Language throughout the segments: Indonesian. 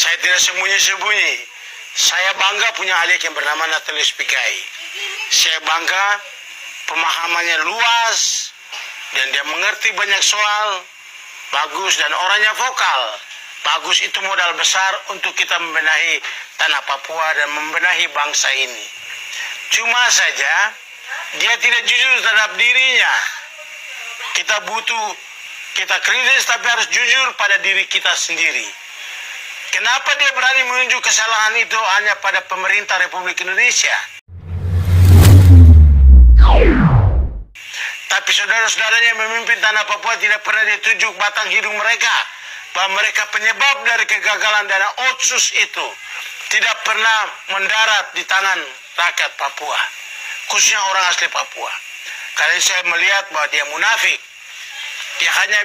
Saya tidak sembunyi-sembunyi. Saya bangga punya adik yang bernama Natalius Pigai. Saya bangga pemahamannya luas dan dia mengerti banyak soal. Bagus dan orangnya vokal. Bagus, itu modal besar untuk kita membenahi tanah Papua dan membenahi bangsa ini. Cuma saja dia tidak jujur terhadap dirinya. Kita kritis tapi harus jujur pada diri kita sendiri. Kenapa dia berani menunjuk kesalahan itu hanya pada pemerintah Republik Indonesia? Tapi saudara-saudaranya memimpin tanah Papua tidak pernah ditunjuk batang hidung mereka, bahwa mereka penyebab dari kegagalan dana Otsus itu tidak pernah mendarat di tangan rakyat Papua, khususnya orang asli Papua. Karena saya melihat bahwa dia munafik. Dia hanya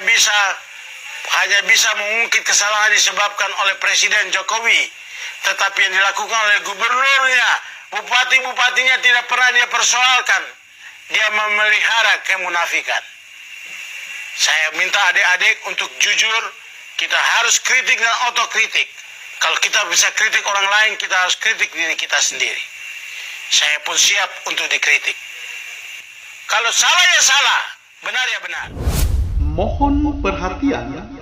bisa mengungkit kesalahan disebabkan oleh Presiden Jokowi, tetapi yang dilakukan oleh gubernurnya, bupati-bupatinya tidak pernah dia persoalkan. Dia memelihara kemunafikan. Saya minta adik-adik untuk jujur, kita harus kritik dan otokritik. Kalau kita bisa kritik orang lain, kita harus kritik diri kita sendiri. Saya pun siap untuk dikritik. Kalau salah ya salah, benar ya benar. Mohon perhatian,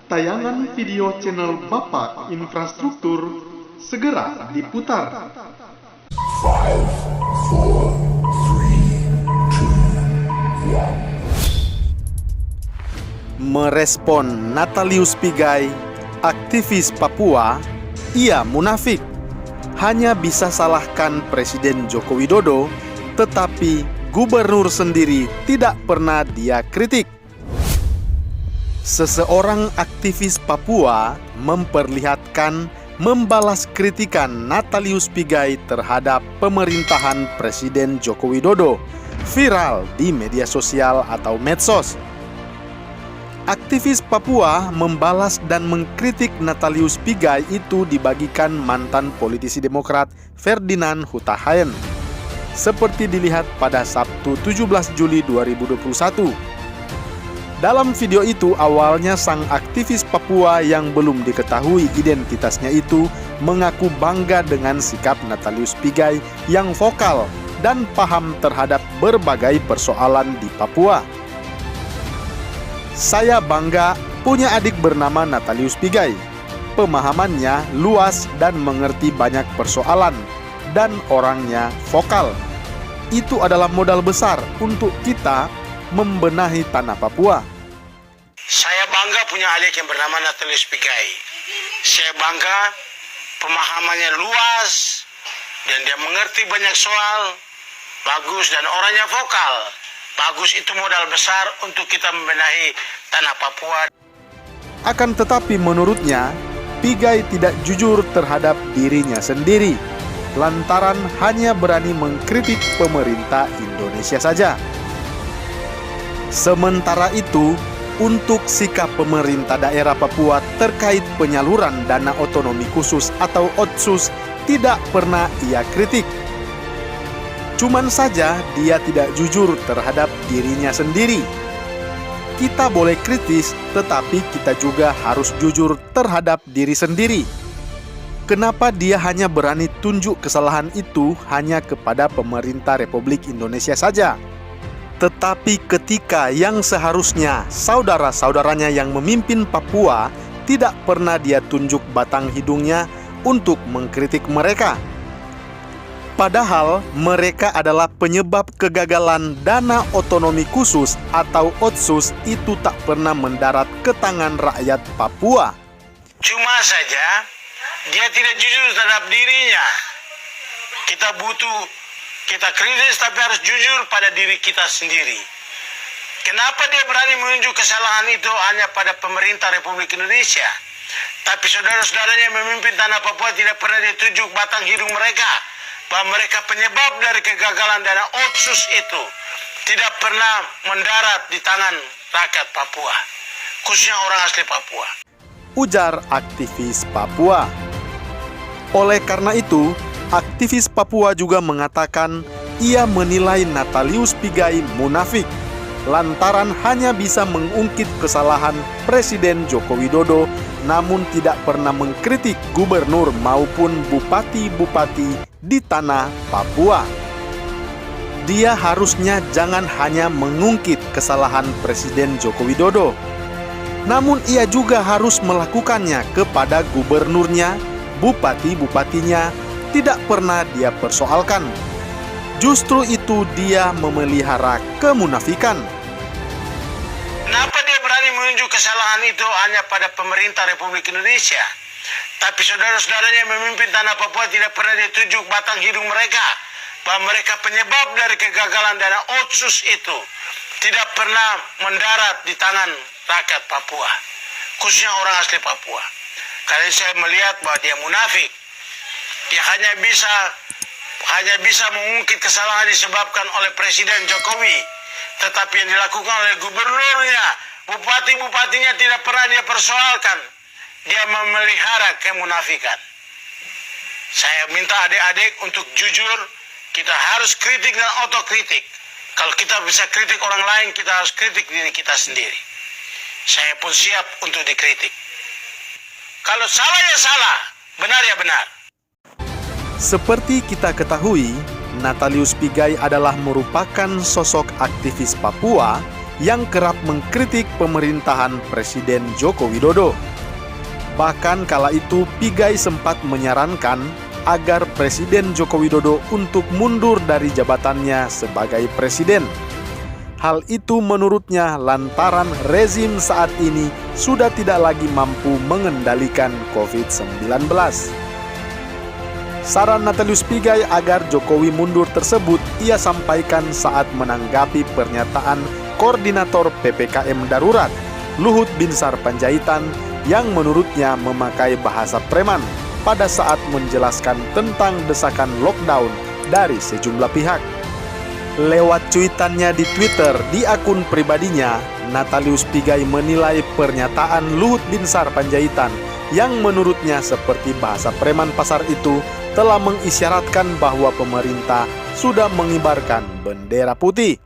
tayangan video channel Bapak Infrastruktur segera diputar. 5, 4, 3, 2, 1. Merespon Natalius Pigai, aktivis Papua, ia munafik. Hanya bisa salahkan Presiden Joko Widodo, tetapi gubernur sendiri tidak pernah dia kritik. Seseorang aktivis Papua memperlihatkan membalas kritikan Natalius Pigai terhadap pemerintahan Presiden Joko Widodo viral di media sosial atau medsos. Aktivis Papua membalas dan mengkritik Natalius Pigai itu dibagikan mantan politisi Demokrat Ferdinand Huta Hayan, seperti dilihat pada Sabtu 17 Juli 2021. Dalam video itu, awalnya sang aktivis Papua yang belum diketahui identitasnya itu mengaku bangga dengan sikap Natalius Pigai yang vokal dan paham terhadap berbagai persoalan di Papua. Saya bangga punya adik bernama Natalius Pigai. Pemahamannya luas dan mengerti banyak persoalan, dan orangnya vokal. Itu adalah modal besar untuk kita membenahi tanah Papua. Saya bangga punya adik yang bernama Natalius Pigai. Saya bangga pemahamannya luas dan dia mengerti banyak soal. Bagus dan orangnya vokal. Bagus, itu modal besar untuk kita membenahi tanah Papua. Akan tetapi menurutnya, Pigai tidak jujur terhadap dirinya sendiri, lantaran hanya berani mengkritik pemerintah Indonesia saja. Sementara itu, untuk sikap pemerintah daerah Papua terkait penyaluran dana otonomi khusus atau Otsus tidak pernah ia kritik. Cuman saja dia tidak jujur terhadap dirinya sendiri. Kita boleh kritis, tetapi kita juga harus jujur terhadap diri sendiri. Kenapa dia hanya berani tunjuk kesalahan itu hanya kepada pemerintah Republik Indonesia saja? Tetapi ketika yang seharusnya saudara-saudaranya yang memimpin Papua tidak pernah dia tunjuk batang hidungnya untuk mengkritik mereka. Padahal mereka adalah penyebab kegagalan dana otonomi khusus atau Otsus itu tak pernah mendarat ke tangan rakyat Papua. Cuma saja dia tidak jujur terhadap dirinya. Kita kritis tapi harus jujur pada diri kita sendiri. Kenapa dia berani menunjuk kesalahan itu hanya pada pemerintah Republik Indonesia? Tapi saudara-saudaranya memimpin tanah Papua tidak pernah ditunjuk batang hidung mereka, bahwa mereka penyebab dari kegagalan dana Otsus itu tidak pernah mendarat di tangan rakyat Papua, khususnya orang asli Papua. Ujar aktivis Papua. Oleh karena itu, aktivis Papua juga mengatakan ia menilai Natalius Pigai munafik lantaran hanya bisa mengungkit kesalahan Presiden Joko Widodo, namun tidak pernah mengkritik gubernur maupun bupati-bupati di tanah Papua. Dia harusnya jangan hanya mengungkit kesalahan Presiden Joko Widodo, namun ia juga harus melakukannya kepada gubernurnya, bupati-bupatinya, tidak pernah dia persoalkan. Justru itu dia memelihara kemunafikan. Kenapa dia berani menunjuk kesalahan itu hanya pada pemerintah Republik Indonesia? Tapi saudara-saudaranya memimpin tanah Papua tidak pernah ditunjuk batang hidung mereka, bahwa mereka penyebab dari kegagalan dana Otsus itu tidak pernah mendarat di tangan rakyat Papua, khususnya orang asli Papua. Karena saya melihat bahwa dia munafik. Dia hanya bisa mengungkit kesalahan disebabkan oleh Presiden Jokowi, tetapi yang dilakukan oleh gubernurnya, bupati-bupatinya tidak pernah dia persoalkan. Dia memelihara kemunafikan. Saya minta adik-adik untuk jujur, kita harus kritik dan otokritik. Kalau kita bisa kritik orang lain, kita harus kritik diri kita sendiri. Saya pun siap untuk dikritik. Kalau salah ya salah, benar ya benar. Seperti kita ketahui, Natalius Pigai adalah merupakan sosok aktivis Papua yang kerap mengkritik pemerintahan Presiden Joko Widodo. Bahkan kala itu Pigai sempat menyarankan agar Presiden Joko Widodo untuk mundur dari jabatannya sebagai presiden. Hal itu menurutnya lantaran rezim saat ini sudah tidak lagi mampu mengendalikan COVID-19. Saran Natalius Pigai agar Jokowi mundur tersebut ia sampaikan saat menanggapi pernyataan Koordinator PPKM Darurat, Luhut Binsar Panjaitan, yang menurutnya memakai bahasa preman pada saat menjelaskan tentang desakan lockdown dari sejumlah pihak. Lewat cuitannya di Twitter di akun pribadinya, Natalius Pigai menilai pernyataan Luhut Binsar Panjaitan yang menurutnya seperti bahasa preman pasar itu telah mengisyaratkan bahwa pemerintah sudah mengibarkan bendera putih.